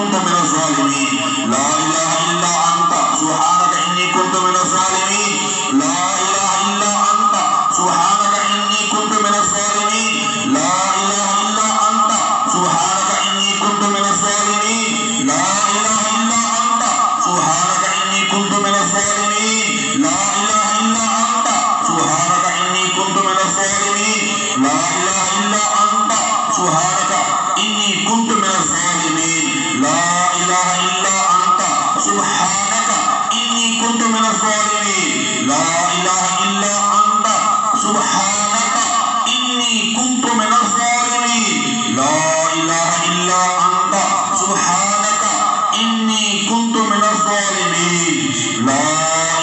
كنت من الظالمين لا إله إلا أنت سبحانك إني كنت من الظالمين لا إله إلا أنت سبحانك إني كنت من الظالمين لا إله إلا أنت سبحانك إني كنت من الظالمين لا إله إلا أنت سبحانك إني كنت من الظالمين لا إله إلا أنت سبحانك إني كنت من الظالمين لا إله إلا أنت سبحانك إني كنت من الظالمين لا إله إلا أنت سبحانك إني كنت من الظالمين لا إله إلا أنت سبحانك إني كنت من الظالمين لا إله إلا أنت سبحانك إني كنت من الظالمين لا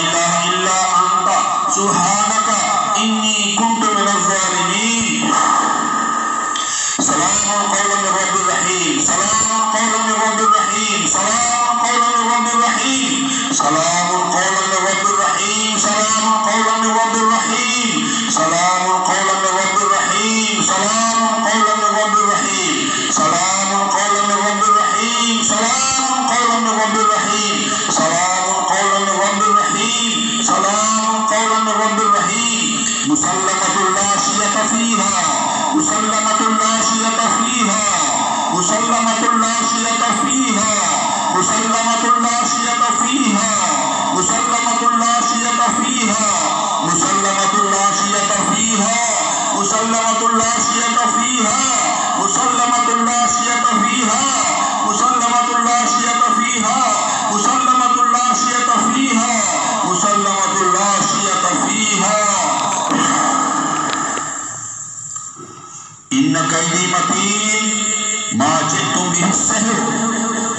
إله إلا أنت سبحانك إني كنت من الظالمين سلام قولا من رب الرحيم سلام قولا من رب الرحيم سلام قولا من رب الرحيم سلام قولا من رب الرحيم سلام قولا من رب الرحيم سلام قولا من رب الرحيم سلام قولا من رب الرحيم سلام قولا من رب الرحيم سلام قولا من رب الرحيم سلام قولا من رب الرحيم سلام قولا من رب الرحيم مسلمة لا شية فيها مسلمة لا شية فيها مسلمة لا شية فيها مسلمة لا شية فيها مسلمة لا شية فيها مسلمة لا شية فيها مسلمة لا شية فيها مسلمة لا شية فيها مسلمة لا شية فيها مسلمة لا شية فيها مسلمة لا شية فيها إن كيدي متين ما جئتم به السحر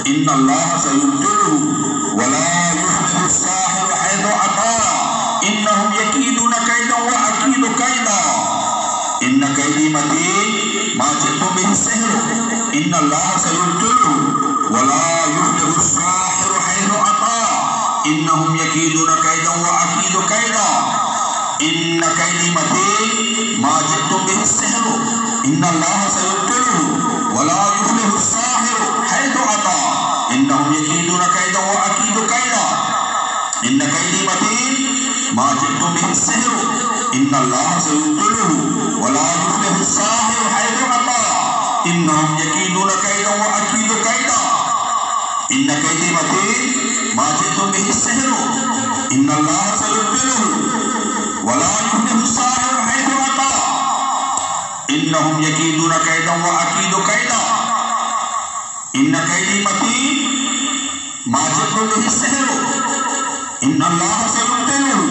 إن الله سيبطله ولا يفلح الساحر حيث أتى إنهم يكيدون كيدا وأكيد كيدا إن كيدي متين ما جئتم به السحر إن الله سيبطله ولا يفلح الساحر حيث أتى إنهم يكيدون كيدا وأكيد كيدا إن كيدي متين ما جئتم به السحر إن الله سيبطله ولا يفلح الساحر حيث أتى إنهم يكيدون كيدا وأكيد كيدا إن كيدي متين ما جئتم به السحر إن الله سيبطله ولا يفلح الساحر حيث أتى إنهم يكيدون كيدا وأكيد كيدا إن كيدي متين ما جئتم به السحر إن الله سيبطله ولا يفلح الساحر حيث أتى إنهم يكيدون كيدا وأكيد كيدا إن كيدي متين ما جئتم به السحر إن الله سيبطله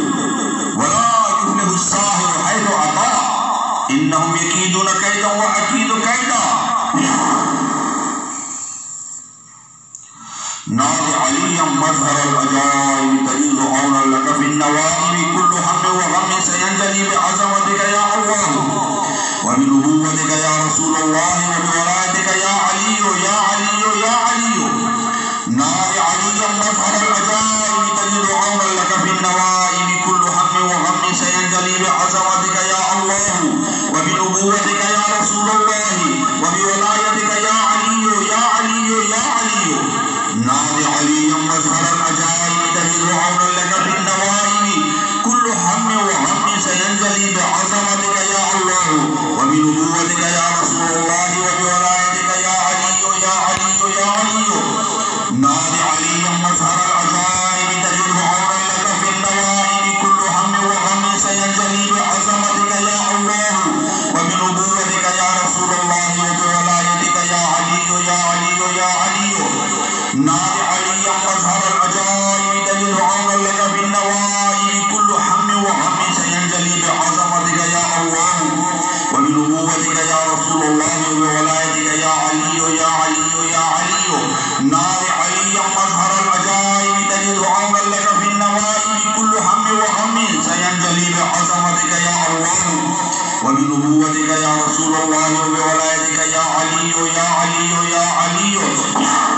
ولا يفلح الساحر حيث أتى إنهم يكيدون كيدا وأكيد كيدا نادي عليا مظهر العجائب تجد عونا لك في النوائب كل هم وغم سينجلي بعظمتك يا الله وبنبوتك يا رسول الله وبولايتك يا علي يا علي يا علي نادي عليا مظهر العجائب تجد عونا لك في النوائب كل هم وغم سينجلي بعظمتك يا الله وبنبوتك يا رسول الله وبولايتك يا علي يا علي يا علي نادي عليا مظهر العجائب تجد عونا لك في النوائب كل هم وغم سينجلي بعظمتك يا الله وبنبوتك يا رسول الله وبولايتك يا علي يا علي يا علي نادي عليا مظهر العجائب تجد عونا لك في النوائب كل هم وغم سينجلي بعظمتك يا الله وبنبوتك يا رسول الله وبولايتك يا علي يا علي يا علي نادي عليا مظهر العجائب تجد عونا لك في النوائب كل هم وغم سينجلي بعظمتك يا الله وبنبوتك يا رسول الله وبولايتك يا علي يا علي يا علي نادي عليا مظهر العجائب تجد عونا لك في النوائب كل هم وغم سينجلي بعظمتك يا الله وبنبوتك يا رسول الله وبولايتك يا علي يا علي يا علي